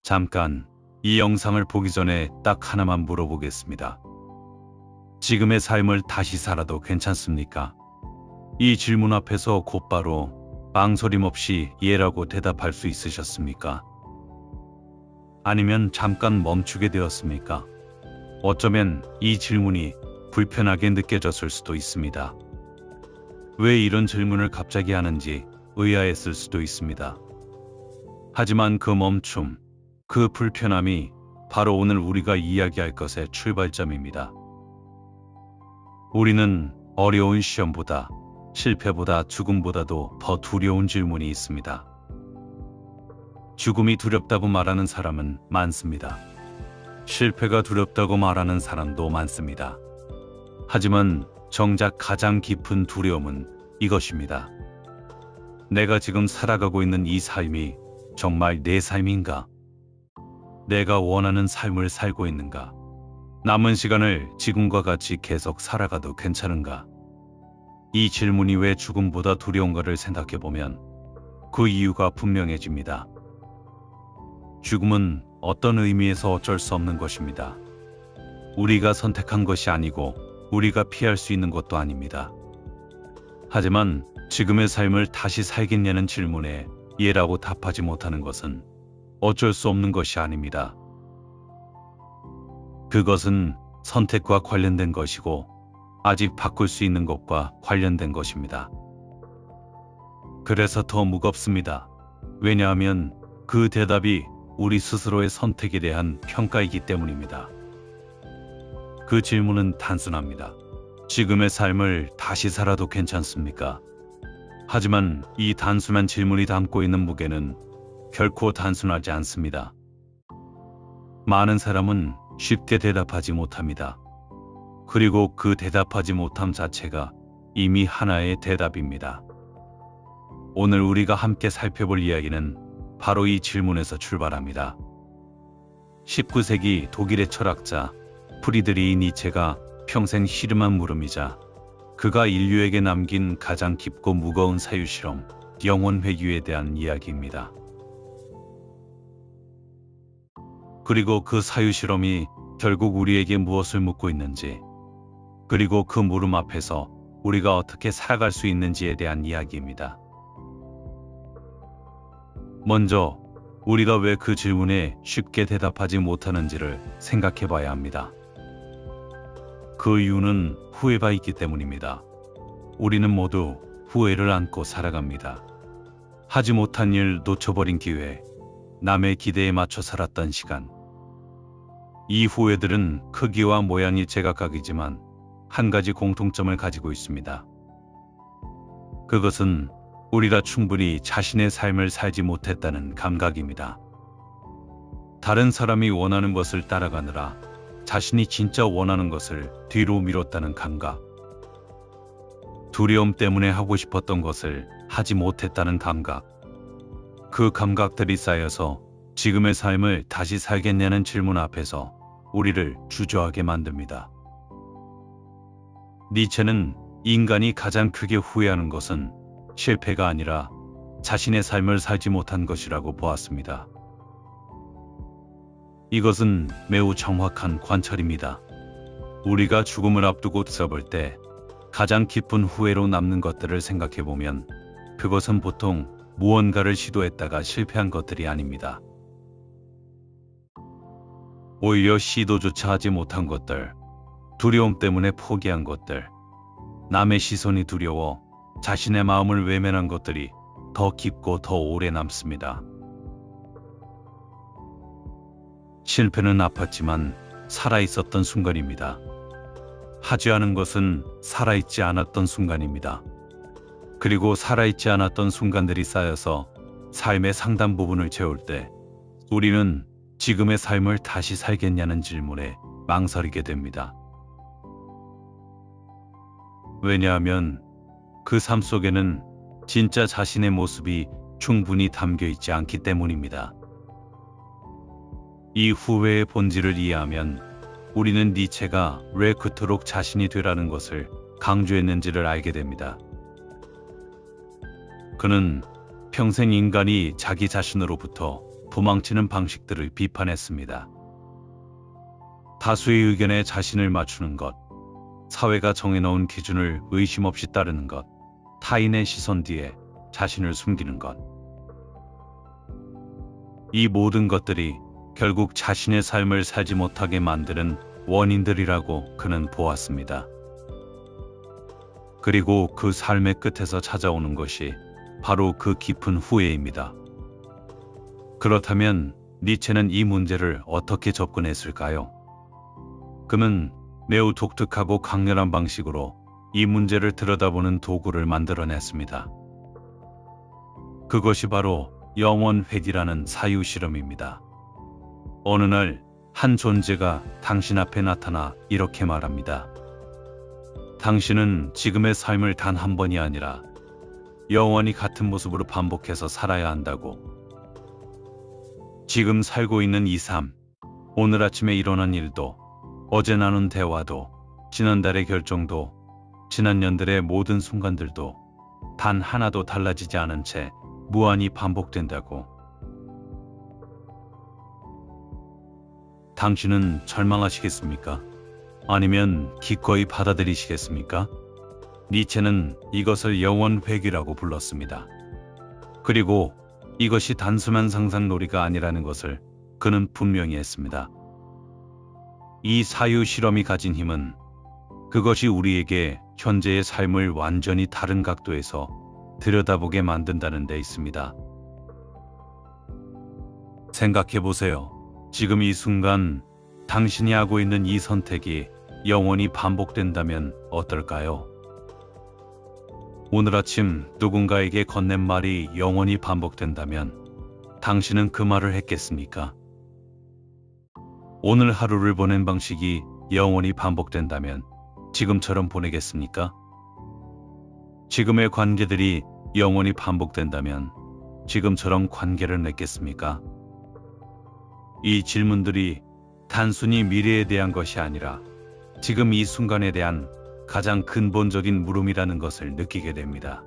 잠깐 이 영상을 보기 전에 딱 하나만 물어보겠습니다. 지금의 삶을 다시 살아도 괜찮습니까? 이 질문 앞에서 곧바로 망설임 없이 예라고 대답할 수 있으셨습니까? 아니면 잠깐 멈추게 되었습니까? 어쩌면 이 질문이 불편하게 느껴졌을 수도 있습니다. 왜 이런 질문을 갑자기 하는지 의아했을 수도 있습니다. 하지만 그 멈춤, 그 불편함이 바로 오늘 우리가 이야기할 것의 출발점입니다. 우리는 어려운 시험보다, 실패보다, 죽음보다도 더 두려운 질문이 있습니다. 죽음이 두렵다고 말하는 사람은 많습니다. 실패가 두렵다고 말하는 사람도 많습니다. 하지만 정작 가장 깊은 두려움은 이것입니다. 내가 지금 살아가고 있는 이 삶이 정말 내 삶인가? 내가 원하는 삶을 살고 있는가? 남은 시간을 지금과 같이 계속 살아가도 괜찮은가? 이 질문이 왜 죽음보다 두려운가를 생각해보면 그 이유가 분명해집니다. 죽음은 어떤 의미에서 어쩔 수 없는 것입니다. 우리가 선택한 것이 아니고 우리가 피할 수 있는 것도 아닙니다. 하지만 지금의 삶을 다시 살겠냐는 질문에 예라고 답하지 못하는 것은 어쩔 수 없는 것이 아닙니다. 그것은 선택과 관련된 것이고 아직 바꿀 수 있는 것과 관련된 것입니다. 그래서 더 무겁습니다. 왜냐하면 그 대답이 우리 스스로의 선택에 대한 평가이기 때문입니다. 그 질문은 단순합니다. 지금의 삶을 다시 살아도 괜찮습니까? 하지만 이 단순한 질문이 담고 있는 무게는 결코 단순하지 않습니다. 많은 사람은 쉽게 대답하지 못합니다. 그리고 그 대답하지 못함 자체가 이미 하나의 대답입니다. 오늘 우리가 함께 살펴볼 이야기는 바로 이 질문에서 출발합니다. 19세기 독일의 철학자 프리드리히 니체가 평생 씨름한 물음이자 그가 인류에게 남긴 가장 깊고 무거운 사유실험, 영혼 회귀에 대한 이야기입니다. 그리고 그 사유실험이 결국 우리에게 무엇을 묻고 있는지, 그리고 그 물음 앞에서 우리가 어떻게 살아갈 수 있는지에 대한 이야기입니다. 먼저 우리가 왜 그 질문에 쉽게 대답하지 못하는지를 생각해 봐야 합니다. 그 이유는 후회가 있기 때문입니다. 우리는 모두 후회를 안고 살아갑니다. 하지 못한 일, 놓쳐버린 기회, 남의 기대에 맞춰 살았던 시간. 이 후회들은 크기와 모양이 제각각이지만 한 가지 공통점을 가지고 있습니다. 그것은 우리가 충분히 자신의 삶을 살지 못했다는 감각입니다. 다른 사람이 원하는 것을 따라가느라 자신이 진짜 원하는 것을 뒤로 미뤘다는 감각. 두려움 때문에 하고 싶었던 것을 하지 못했다는 감각. 그 감각들이 쌓여서 지금의 삶을 다시 살겠냐는 질문 앞에서 우리를 주저하게 만듭니다. 니체는 인간이 가장 크게 후회하는 것은 실패가 아니라 자신의 삶을 살지 못한 것이라고 보았습니다. 이것은 매우 정확한 관찰입니다. 우리가 죽음을 앞두고 서볼 때 가장 깊은 후회로 남는 것들을 생각해보면 그것은 보통 무언가를 시도했다가 실패한 것들이 아닙니다. 오히려 시도조차 하지 못한 것들, 두려움 때문에 포기한 것들, 남의 시선이 두려워 자신의 마음을 외면한 것들이 더 깊고 더 오래 남습니다. 실패는 아팠지만 살아있었던 순간입니다. 하지 않은 것은 살아있지 않았던 순간입니다. 그리고 살아있지 않았던 순간들이 쌓여서 삶의 상당 부분을 채울 때 우리는 지금의 삶을 다시 살겠냐는 질문에 망설이게 됩니다. 왜냐하면 그 삶 속에는 진짜 자신의 모습이 충분히 담겨 있지 않기 때문입니다. 이 후회의 본질을 이해하면 우리는 니체가 왜 그토록 자신이 되라는 것을 강조했는지를 알게 됩니다. 그는 평생 인간이 자기 자신으로부터 도망치는 방식들을 비판했습니다. 다수의 의견에 자신을 맞추는 것, 사회가 정해놓은 기준을 의심 없이 따르는 것, 타인의 시선 뒤에 자신을 숨기는 것. 이 모든 것들이 결국 자신의 삶을 살지 못하게 만드는 원인들이라고 그는 보았습니다. 그리고 그 삶의 끝에서 찾아오는 것이 바로 그 깊은 후회입니다. 그렇다면 니체는 이 문제를 어떻게 접근했을까요? 그는 매우 독특하고 강렬한 방식으로 이 문제를 들여다보는 도구를 만들어냈습니다. 그것이 바로 영원회귀라는 사유 실험입니다. 어느 날 한 존재가 당신 앞에 나타나 이렇게 말합니다. 당신은 지금의 삶을 단 한 번이 아니라 영원히 같은 모습으로 반복해서 살아야 한다고. 지금 살고 있는 이 삶, 오늘 아침에 일어난 일도, 어제 나눈 대화도, 지난달의 결정도, 지난 년들의 모든 순간들도 단 하나도 달라지지 않은 채 무한히 반복된다고. 당신은 절망하시겠습니까? 아니면 기꺼이 받아들이시겠습니까? 니체는 이것을 영원회귀라고 불렀습니다. 그리고 이것이 단순한 상상놀이가 아니라는 것을 그는 분명히 했습니다. 이 사유 실험이 가진 힘은 그것이 우리에게 현재의 삶을 완전히 다른 각도에서 들여다보게 만든다는 데 있습니다. 생각해보세요. 지금 이 순간 당신이 하고 있는 이 선택이 영원히 반복된다면 어떨까요? 오늘 아침 누군가에게 건넨 말이 영원히 반복된다면 당신은 그 말을 했겠습니까? 오늘 하루를 보낸 방식이 영원히 반복된다면 지금처럼 보내겠습니까? 지금의 관계들이 영원히 반복된다면 지금처럼 관계를 맺겠습니까? 이 질문들이 단순히 미래에 대한 것이 아니라 지금 이 순간에 대한 가장 근본적인 물음이라는 것을 느끼게 됩니다.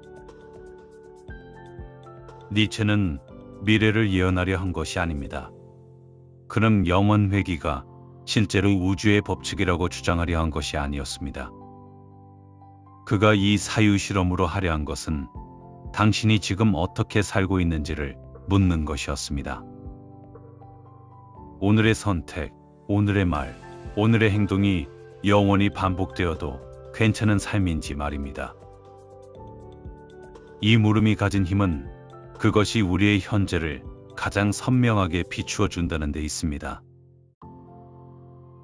니체는 미래를 예언하려 한 것이 아닙니다. 그는 영원회귀가 실제로 우주의 법칙이라고 주장하려 한 것이 아니었습니다. 그가 이 사유 실험으로 하려 한 것은 당신이 지금 어떻게 살고 있는지를 묻는 것이었습니다. 오늘의 선택, 오늘의 말, 오늘의 행동이 영원히 반복되어도 괜찮은 삶인지 말입니다. 이 물음이 가진 힘은 그것이 우리의 현재를 가장 선명하게 비추어 준다는 데 있습니다.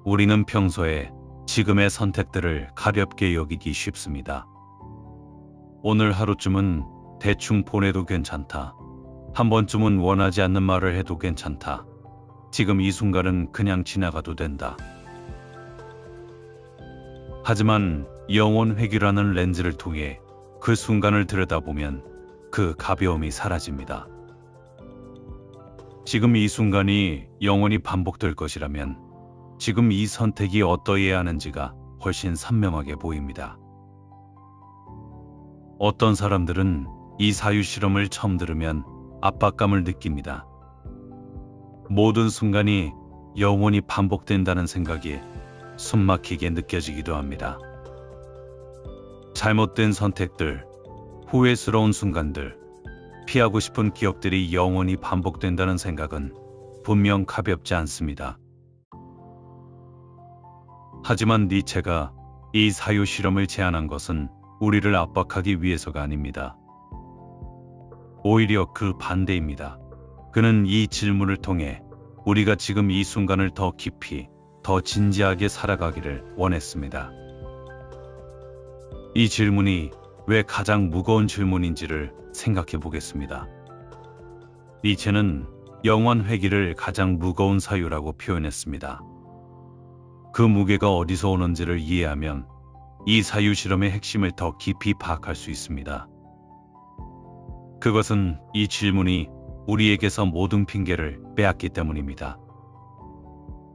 우리는 평소에 지금의 선택들을 가볍게 여기기 쉽습니다. 오늘 하루쯤은 대충 보내도 괜찮다. 한 번쯤은 원하지 않는 말을 해도 괜찮다. 지금 이 순간은 그냥 지나가도 된다. 하지만 영원회귀라는 렌즈를 통해 그 순간을 들여다보면 그 가벼움이 사라집니다. 지금 이 순간이 영원히 반복될 것이라면 지금 이 선택이 어떠해야 하는지가 훨씬 선명하게 보입니다. 어떤 사람들은 이 사유 실험을 처음 들으면 압박감을 느낍니다. 모든 순간이 영원히 반복된다는 생각이 숨막히게 느껴지기도 합니다. 잘못된 선택들, 후회스러운 순간들, 피하고 싶은 기억들이 영원히 반복된다는 생각은 분명 가볍지 않습니다. 하지만 니체가 이 사유 실험을 제안한 것은 우리를 압박하기 위해서가 아닙니다. 오히려 그 반대입니다. 그는 이 질문을 통해 우리가 지금 이 순간을 더 깊이, 더 진지하게 살아가기를 원했습니다. 이 질문이 왜 가장 무거운 질문인지를 생각해 보겠습니다. 니체는 영원회귀를 가장 무거운 사유라고 표현했습니다. 그 무게가 어디서 오는지를 이해하면 이 사유 실험의 핵심을 더 깊이 파악할 수 있습니다. 그것은 이 질문이 우리에게서 모든 핑계를 빼앗기 때문입니다.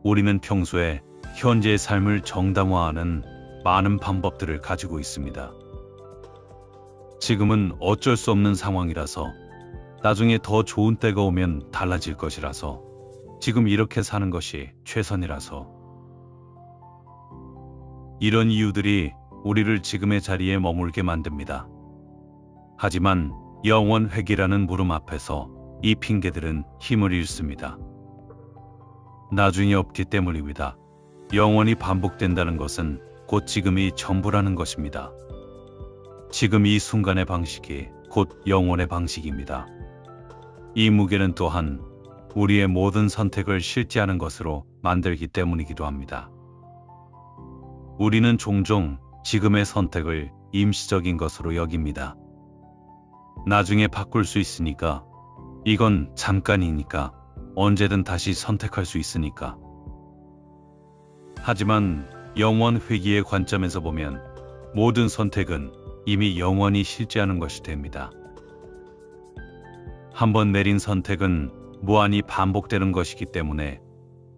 우리는 평소에 현재의 삶을 정당화하는 많은 방법들을 가지고 있습니다. 지금은 어쩔 수 없는 상황이라서 나중에 더 좋은 때가 오면 달라질 것이라서 지금 이렇게 사는 것이 최선이라서. 이런 이유들이 우리를 지금의 자리에 머물게 만듭니다. 하지만 영원 회귀라는 물음 앞에서 이 핑계들은 힘을 잃습니다. 나중이 없기 때문입니다. 영원히 반복된다는 것은 곧 지금이 전부라는 것입니다. 지금 이 순간의 방식이 곧 영원의 방식입니다. 이 무게는 또한 우리의 모든 선택을 실제하는 것으로 만들기 때문이기도 합니다. 우리는 종종 지금의 선택을 임시적인 것으로 여깁니다. 나중에 바꿀 수 있으니까, 이건 잠깐이니까, 언제든 다시 선택할 수 있으니까. 하지만 영원 회귀의 관점에서 보면 모든 선택은 이미 영원히 실제하는 것이 됩니다. 한번 내린 선택은 무한히 반복되는 것이기 때문에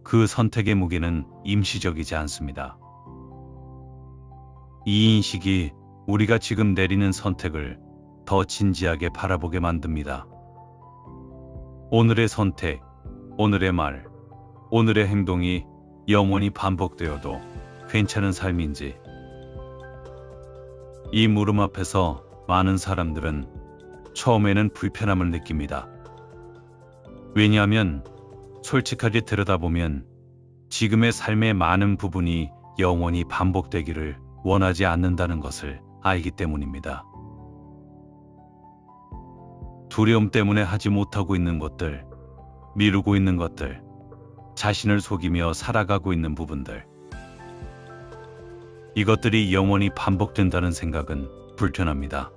그 선택의 무게는 임시적이지 않습니다. 이 인식이 우리가 지금 내리는 선택을 더 진지하게 바라보게 만듭니다. 오늘의 선택, 오늘의 말, 오늘의 행동이 영원히 반복되어도 괜찮은 삶인지. 이 물음 앞에서 많은 사람들은 처음에는 불편함을 느낍니다. 왜냐하면 솔직하게 들여다보면 지금의 삶의 많은 부분이 영원히 반복되기를 원하지 않는다는 것을 알기 때문입니다. 두려움 때문에 하지 못하고 있는 것들, 미루고 있는 것들, 자신을 속이며 살아가고 있는 부분들. 이것들이 영원히 반복된다는 생각은 불편합니다.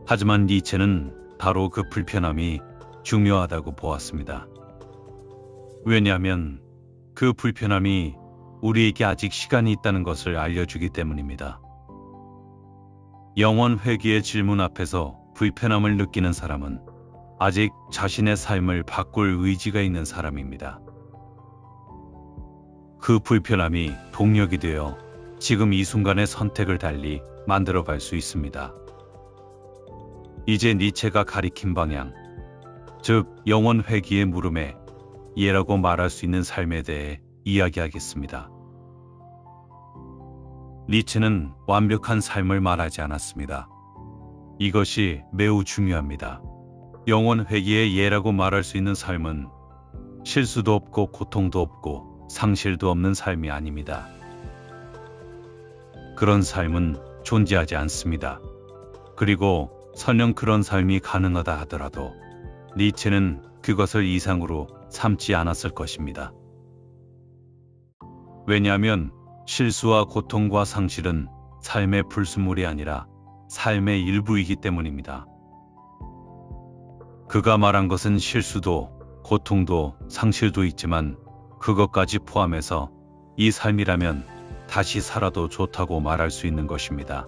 하지만 니체는 바로 그 불편함이 중요하다고 보았습니다. 왜냐하면 그 불편함이 우리에게 아직 시간이 있다는 것을 알려주기 때문입니다. 영원 회귀의 질문 앞에서 불편함을 느끼는 사람은 아직 자신의 삶을 바꿀 의지가 있는 사람입니다. 그 불편함이 동력이 되어 지금 이 순간의 선택을 달리 만들어갈 수 있습니다. 이제 니체가 가리킨 방향, 즉 영원 회귀의 물음에 예라고 말할 수 있는 삶에 대해 이야기하겠습니다. 니체는 완벽한 삶을 말하지 않았습니다. 이것이 매우 중요합니다. 영원 회귀의 예라고 말할 수 있는 삶은 실수도 없고 고통도 없고 상실도 없는 삶이 아닙니다. 그런 삶은 존재하지 않습니다. 그리고 설령 그런 삶이 가능하다 하더라도 니체는 그것을 이상으로 삼지 않았을 것입니다. 왜냐하면 실수와 고통과 상실은 삶의 불순물이 아니라 삶의 일부이기 때문입니다. 그가 말한 것은 실수도 고통도 상실도 있지만 그것까지 포함해서 이 삶이라면 다시 살아도 좋다고 말할 수 있는 것입니다.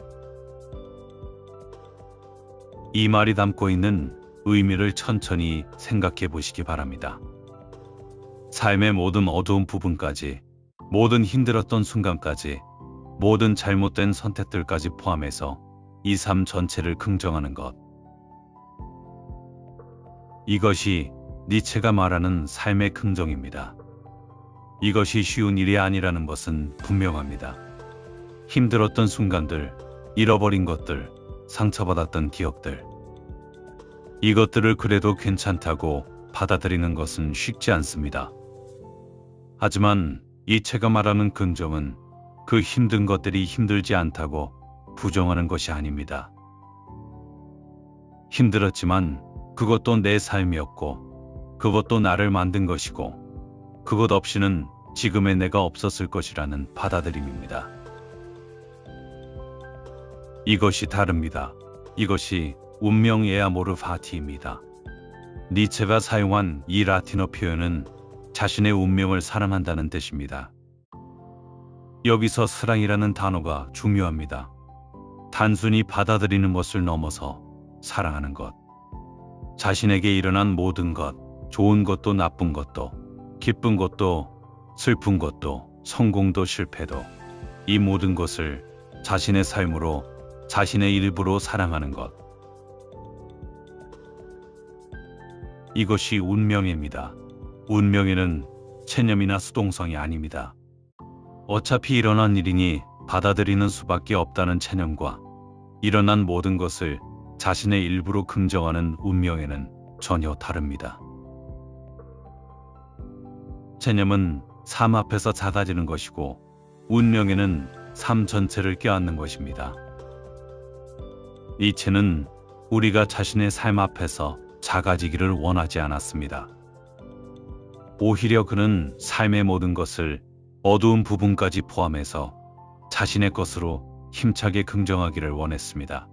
이 말이 담고 있는 의미를 천천히 생각해 보시기 바랍니다. 삶의 모든 어두운 부분까지, 모든 힘들었던 순간까지, 모든 잘못된 선택들까지 포함해서 이 삶 전체를 긍정하는 것. 이것이 니체가 말하는 삶의 긍정입니다. 이것이 쉬운 일이 아니라는 것은 분명합니다. 힘들었던 순간들, 잃어버린 것들, 상처받았던 기억들. 이것들을 그래도 괜찮다고 받아들이는 것은 쉽지 않습니다. 하지만 이 책가 말하는 긍정은 그 힘든 것들이 힘들지 않다고 부정하는 것이 아닙니다. 힘들었지만 그것도 내 삶이었고 그것도 나를 만든 것이고 그것 없이는 지금의 내가 없었을 것이라는 받아들임입니다. 이것이 다릅니다. 이것이 운명 에아모르 파티입니다. 니체가 사용한 이 라틴어 표현은 자신의 운명을 사랑한다는 뜻입니다. 여기서 사랑이라는 단어가 중요합니다. 단순히 받아들이는 것을 넘어서 사랑하는 것. 자신에게 일어난 모든 것, 좋은 것도 나쁜 것도, 기쁜 것도 슬픈 것도, 성공도 실패도, 이 모든 것을 자신의 삶으로, 자신의 일부로 사랑하는 것. 이것이 운명입니다. 운명에는 체념이나 수동성이 아닙니다. 어차피 일어난 일이니 받아들이는 수밖에 없다는 체념과 일어난 모든 것을 자신의 일부로 긍정하는 운명에는 전혀 다릅니다. 체념은 삶 앞에서 작아지는 것이고 운명에는 삶 전체를 껴안는 것입니다. 니체는 우리가 자신의 삶 앞에서 작아지기를 원하지 않았습니다. 오히려 그는 삶의 모든 것을 어두운 부분까지 포함해서 자신의 것으로 힘차게 긍정하기를 원했습니다.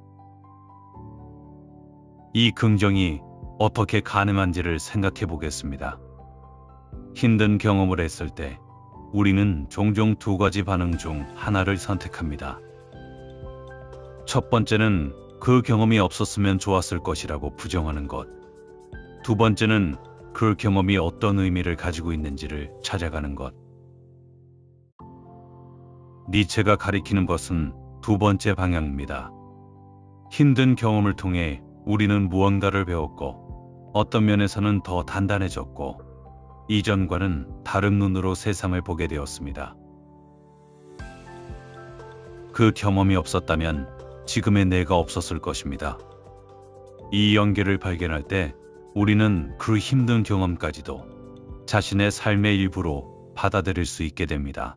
이 긍정이 어떻게 가능한지를 생각해 보겠습니다. 힘든 경험을 했을 때 우리는 종종 두 가지 반응 중 하나를 선택합니다. 첫 번째는 그 경험이 없었으면 좋았을 것이라고 부정하는 것. 두 번째는 그 경험이 어떤 의미를 가지고 있는지를 찾아가는 것. 니체가 가리키는 것은 두 번째 방향입니다. 힘든 경험을 통해 우리는 무언가를 배웠고 어떤 면에서는 더 단단해졌고 이전과는 다른 눈으로 세상을 보게 되었습니다. 그 경험이 없었다면 지금의 내가 없었을 것입니다. 이 연계를 발견할 때 우리는 그 힘든 경험까지도 자신의 삶의 일부로 받아들일 수 있게 됩니다.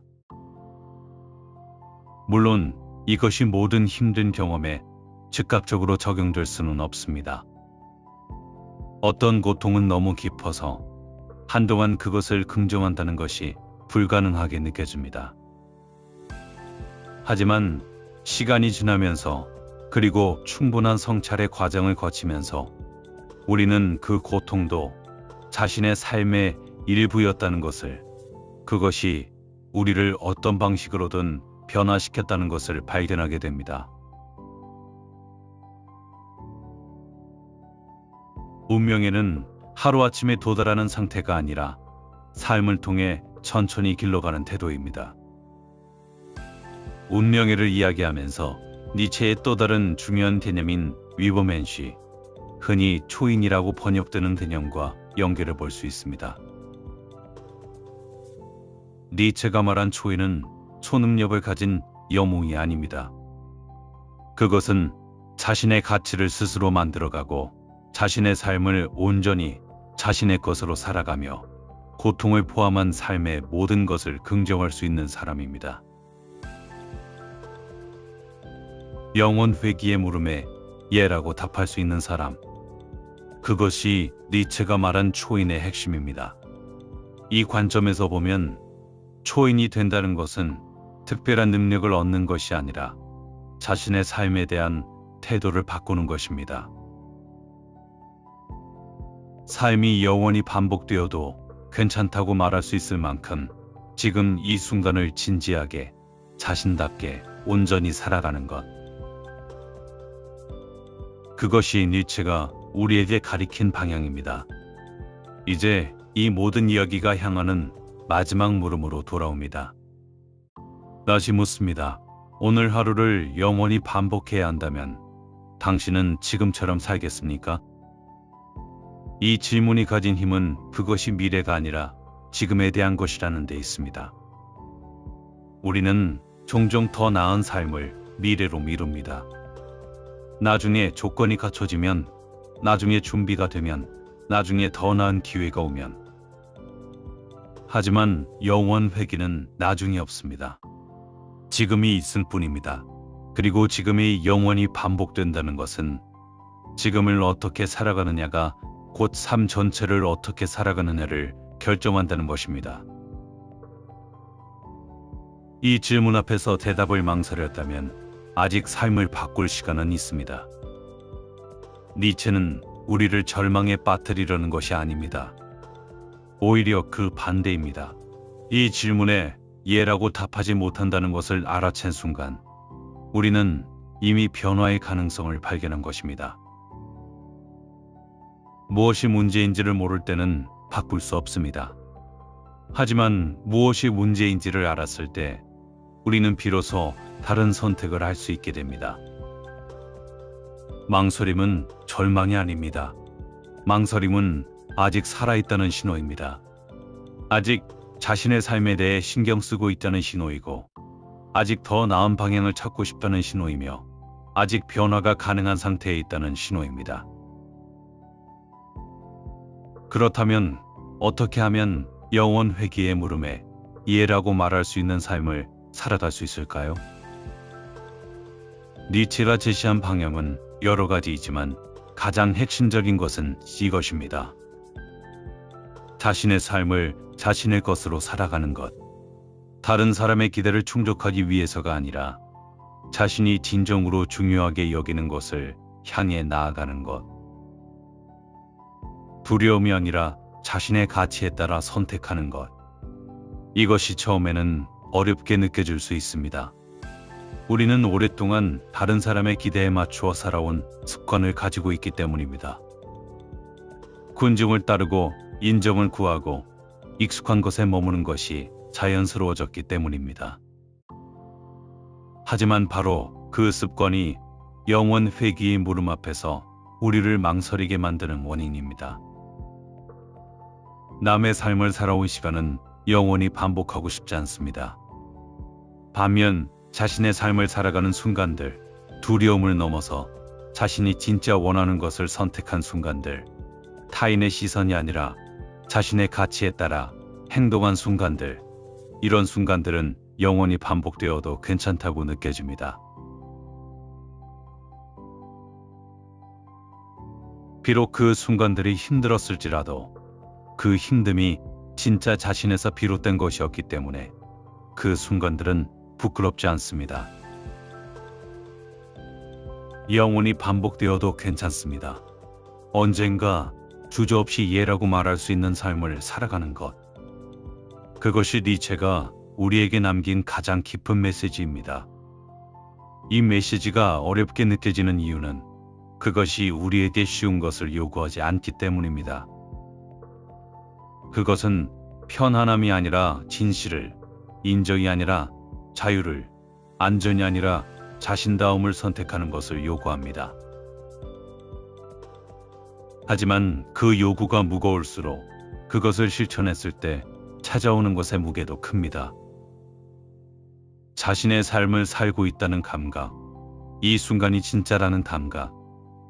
물론 이것이 모든 힘든 경험에 즉각적으로 적용될 수는 없습니다. 어떤 고통은 너무 깊어서 한동안 그것을 긍정한다는 것이 불가능하게 느껴집니다. 하지만 시간이 지나면서 그리고 충분한 성찰의 과정을 거치면서 우리는 그 고통도 자신의 삶의 일부였다는 것을, 그것이 우리를 어떤 방식으로든 변화시켰다는 것을 발견하게 됩니다. 운명에는 하루아침에 도달하는 상태가 아니라 삶을 통해 천천히 길러가는 태도입니다. 운명애를 이야기하면서 니체의 또 다른 중요한 개념인 위버맨시, 흔히 초인이라고 번역되는 개념과 연결해 볼 수 있습니다. 니체가 말한 초인은 초능력을 가진 영웅이 아닙니다. 그것은 자신의 가치를 스스로 만들어가고 자신의 삶을 온전히 자신의 것으로 살아가며 고통을 포함한 삶의 모든 것을 긍정할 수 있는 사람입니다. 영원 회귀의 물음에 예라고 답할 수 있는 사람. 그것이 니체가 말한 초인의 핵심입니다. 이 관점에서 보면 초인이 된다는 것은 특별한 능력을 얻는 것이 아니라 자신의 삶에 대한 태도를 바꾸는 것입니다. 삶이 영원히 반복되어도 괜찮다고 말할 수 있을 만큼 지금 이 순간을 진지하게, 자신답게 온전히 살아가는 것. 그것이 니체가 우리에게 가리킨 방향입니다. 이제 이 모든 이야기가 향하는 마지막 물음으로 돌아옵니다. 다시 묻습니다. 오늘 하루를 영원히 반복해야 한다면 당신은 지금처럼 살겠습니까? 이 질문이 가진 힘은 그것이 미래가 아니라 지금에 대한 것이라는 데 있습니다. 우리는 종종 더 나은 삶을 미래로 미룹니다. 나중에 조건이 갖춰지면, 나중에 준비가 되면, 나중에 더 나은 기회가 오면. 하지만 영원 회귀는 나중이 없습니다. 지금이 있을 뿐입니다. 그리고 지금이 영원히 반복된다는 것은 지금을 어떻게 살아가느냐가 곧 삶 전체를 어떻게 살아가느냐를 결정한다는 것입니다. 이 질문 앞에서 대답을 망설였다면 아직 삶을 바꿀 시간은 있습니다. 니체는 우리를 절망에 빠뜨리려는 것이 아닙니다. 오히려 그 반대입니다. 이 질문에 예라고 답하지 못한다는 것을 알아챈 순간 우리는 이미 변화의 가능성을 발견한 것입니다. 무엇이 문제인지를 모를 때는 바꿀 수 없습니다. 하지만 무엇이 문제인지를 알았을 때 우리는 비로소 다른 선택을 할 수 있게 됩니다. 망설임은 절망이 아닙니다. 망설임은 아직 살아있다는 신호입니다. 아직 자신의 삶에 대해 신경 쓰고 있다는 신호이고, 아직 더 나은 방향을 찾고 싶다는 신호이며, 아직 변화가 가능한 상태에 있다는 신호입니다. 그렇다면 어떻게 하면 영원 회귀의 물음에 이해라고 말할 수 있는 삶을 살아갈 수 있을까요? 니체가 제시한 방향은 여러 가지이지만 가장 핵심적인 것은 이것입니다. 자신의 삶을 자신의 것으로 살아가는 것. 다른 사람의 기대를 충족하기 위해서가 아니라 자신이 진정으로 중요하게 여기는 것을 향해 나아가는 것. 두려움이 아니라 자신의 가치에 따라 선택하는 것. 이것이 처음에는 어렵게 느껴질 수 있습니다. 우리는 오랫동안 다른 사람의 기대에 맞추어 살아온 습관을 가지고 있기 때문입니다. 군중을 따르고 인정을 구하고 익숙한 것에 머무는 것이 자연스러워졌기 때문입니다. 하지만 바로 그 습관이 영원 회귀의 물음 앞에서 우리를 망설이게 만드는 원인입니다. 남의 삶을 살아온 시간은 영원히 반복하고 싶지 않습니다. 반면 자신의 삶을 살아가는 순간들, 두려움을 넘어서 자신이 진짜 원하는 것을 선택한 순간들, 타인의 시선이 아니라 자신의 가치에 따라 행동한 순간들, 이런 순간들은 영원히 반복되어도 괜찮다고 느껴집니다. 비록 그 순간들이 힘들었을지라도 그 힘듦이 진짜 자신에서 비롯된 것이었기 때문에 그 순간들은 부끄럽지 않습니다. 영원히 반복되어도 괜찮습니다. 언젠가 주저없이 예라고 말할 수 있는 삶을 살아가는 것. 그것이 니체가 우리에게 남긴 가장 깊은 메시지입니다. 이 메시지가 어렵게 느껴지는 이유는 그것이 우리에게 쉬운 것을 요구하지 않기 때문입니다. 그것은 편안함이 아니라 진실을, 인정이 아니라 자유를, 안전이 아니라 자신다움을 선택하는 것을 요구합니다. 하지만 그 요구가 무거울수록 그것을 실천했을 때 찾아오는 것의 무게도 큽니다. 자신의 삶을 살고 있다는 감각, 이 순간이 진짜라는 감각,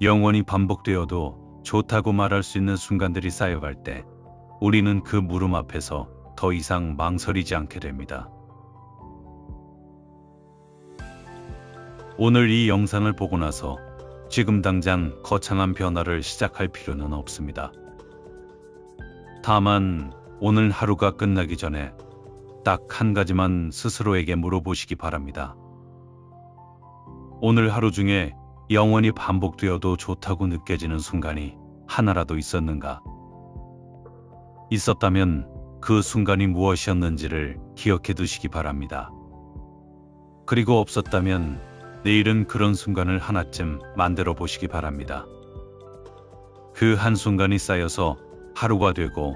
영원히 반복되어도 좋다고 말할 수 있는 순간들이 쌓여갈 때 우리는 그 물음 앞에서 더 이상 망설이지 않게 됩니다. 오늘 이 영상을 보고 나서 지금 당장 거창한 변화를 시작할 필요는 없습니다. 다만 오늘 하루가 끝나기 전에 딱 한 가지만 스스로에게 물어보시기 바랍니다. 오늘 하루 중에 영원히 반복되어도 좋다고 느껴지는 순간이 하나라도 있었는가? 있었다면 그 순간이 무엇이었는지를 기억해 두시기 바랍니다. 그리고 없었다면 내일은 그런 순간을 하나쯤 만들어 보시기 바랍니다. 그 한순간이 쌓여서 하루가 되고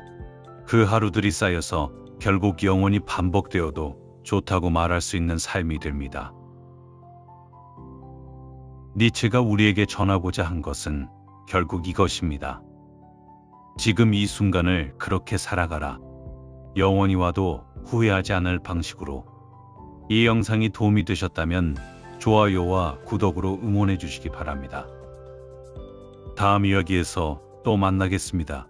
그 하루들이 쌓여서 결국 영원히 반복되어도 좋다고 말할 수 있는 삶이 됩니다. 니체가 우리에게 전하고자 한 것은 결국 이것입니다. 지금 이 순간을 그렇게 살아가라. 영원히 와도 후회하지 않을 방식으로. 이 영상이 도움이 되셨다면 좋아요와 구독으로 응원해 주시기 바랍니다. 다음 이야기에서 또 만나겠습니다.